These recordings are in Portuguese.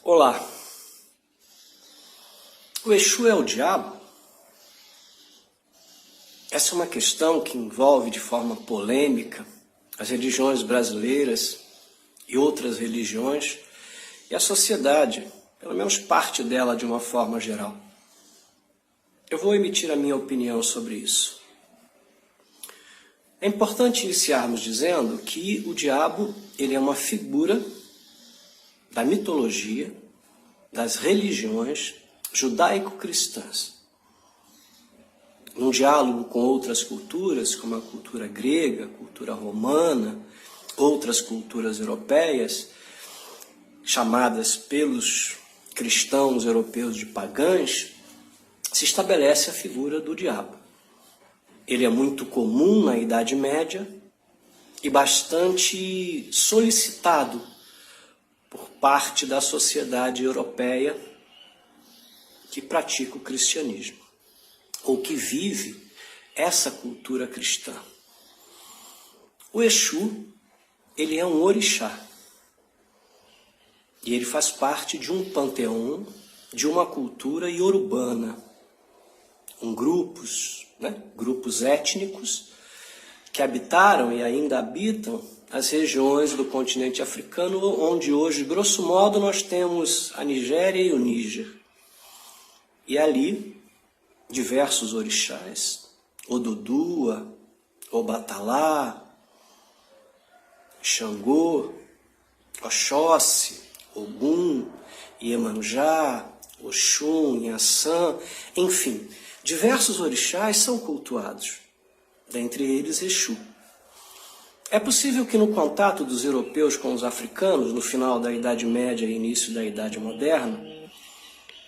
Olá, o Exu é o diabo? Essa é uma questão que envolve de forma polêmica as religiões brasileiras e outras religiões e a sociedade, pelo menos parte dela de uma forma geral. Eu vou emitir a minha opinião sobre isso. É importante iniciarmos dizendo que o diabo ele é uma figura da mitologia, das religiões judaico-cristãs. Num diálogo com outras culturas, como a cultura grega, a cultura romana, outras culturas europeias, chamadas pelos cristãos europeus de pagãs, se estabelece a figura do diabo. Ele é muito comum na Idade Média e bastante solicitado por parte da sociedade europeia que pratica o cristianismo, ou que vive essa cultura cristã. O Exu, ele é um orixá, e ele faz parte de um panteão, de uma cultura iorubana, com grupos étnicos que habitaram e ainda habitam as regiões do continente africano, onde hoje, grosso modo, nós temos a Nigéria e o Níger. E ali, diversos orixás, Odudua, Obatalá, Xangô, Oxóssi, Ogum, Iemanjá, Oxum, Inhaçã, enfim, diversos orixás são cultuados, dentre eles Exu. É possível que no contato dos europeus com os africanos, no final da Idade Média e início da Idade Moderna,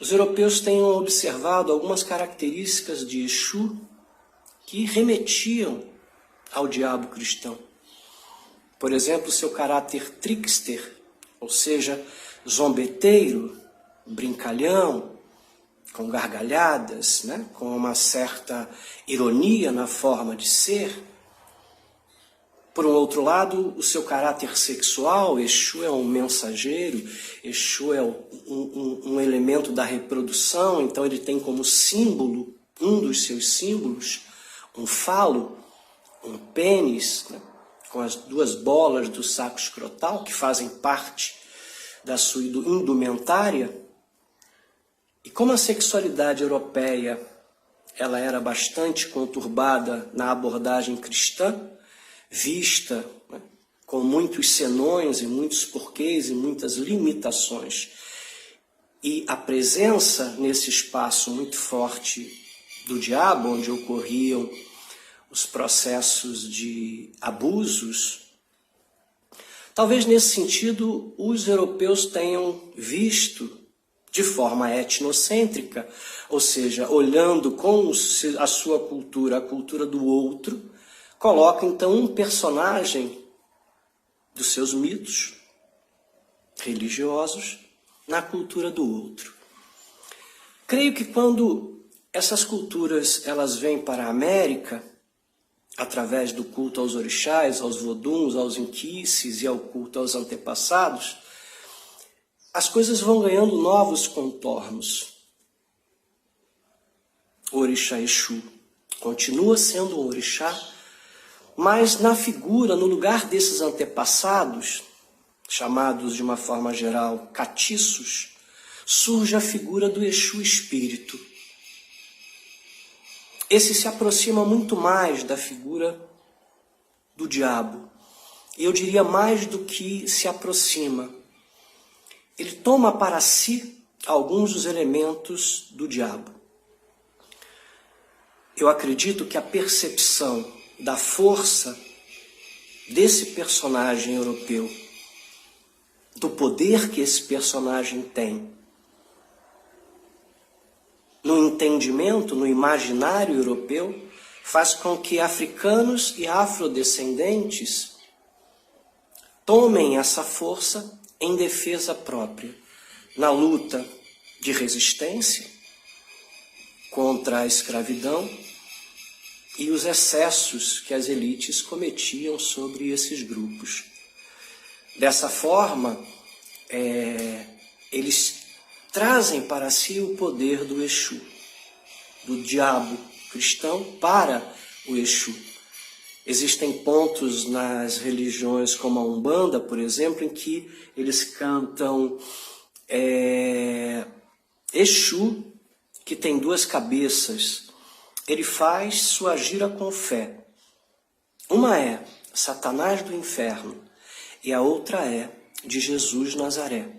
os europeus tenham observado algumas características de Exu que remetiam ao diabo cristão. Por exemplo, seu caráter trickster, ou seja, zombeteiro, brincalhão, com gargalhadas, com uma certa ironia na forma de ser. Por um outro lado, o seu caráter sexual, Exu é um mensageiro, Exu é um elemento da reprodução, então ele tem como símbolo, um dos seus símbolos, um falo, um pênis, com as duas bolas do saco escrotal, que fazem parte da sua indumentária. E como a sexualidade europeia ela era bastante conturbada na abordagem cristã, vista com muitos senões e muitos porquês e muitas limitações, e a presença nesse espaço muito forte do diabo, onde ocorriam os processos de abusos, talvez nesse sentido os europeus tenham visto de forma etnocêntrica, ou seja, olhando com a sua cultura, a cultura do outro, coloca então um personagem dos seus mitos religiosos na cultura do outro. Creio que quando essas culturas elas vêm para a América, através do culto aos orixás, aos voduns, aos inquices e ao culto aos antepassados, as coisas vão ganhando novos contornos. O orixá Exu continua sendo um orixá, mas na figura, no lugar desses antepassados, chamados de uma forma geral catiços, surge a figura do Exu Espírito. Esse se aproxima muito mais da figura do diabo. E eu diria mais do que se aproxima. Ele toma para si alguns dos elementos do diabo. Eu acredito que a percepção da força desse personagem europeu, do poder que esse personagem tem, no entendimento, no imaginário europeu, faz com que africanos e afrodescendentes tomem essa força em defesa própria, na luta de resistência contra a escravidão e os excessos que as elites cometiam sobre esses grupos. Dessa forma, eles trazem para si o poder do Exu, do diabo cristão para o Exu. Existem pontos nas religiões como a Umbanda, por exemplo, em que eles cantam Exu, que tem 2 cabeças. Ele faz sua gira com fé. Uma é Satanás do inferno e a outra é de Jesus Nazaré.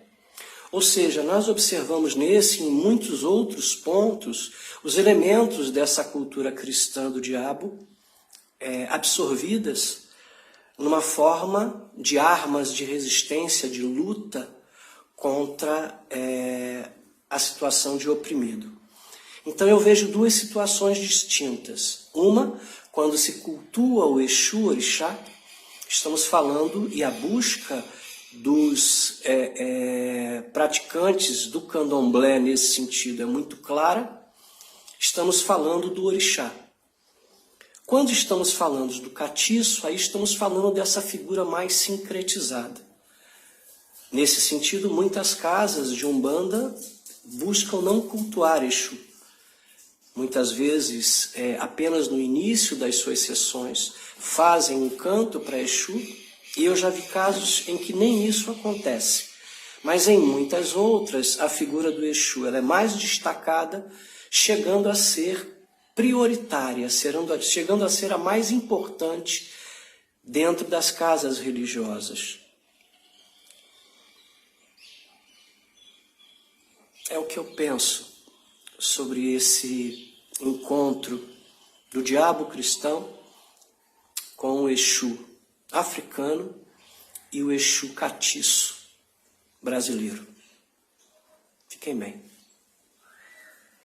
Ou seja, nós observamos nesse e em muitos outros pontos os elementos dessa cultura cristã do diabo absorvidas numa forma de armas de resistência, de luta contra a situação de oprimido. Então eu vejo 2 situações distintas. Uma, quando se cultua o Exu, Orixá, estamos falando, e a busca dos praticantes do candomblé nesse sentido é muito clara, estamos falando do Orixá. Quando estamos falando do catiço, aí estamos falando dessa figura mais sincretizada. Nesse sentido, muitas casas de Umbanda buscam não cultuar Exu. Muitas vezes, apenas no início das suas sessões, fazem um canto para Exu, e eu já vi casos em que nem isso acontece. Mas em muitas outras, a figura do Exu ela é mais destacada, chegando a ser prioritária, chegando a ser a mais importante dentro das casas religiosas. É o que eu penso sobre esse encontro do diabo cristão com o Exu africano e o Exu catiço brasileiro. Fiquem bem.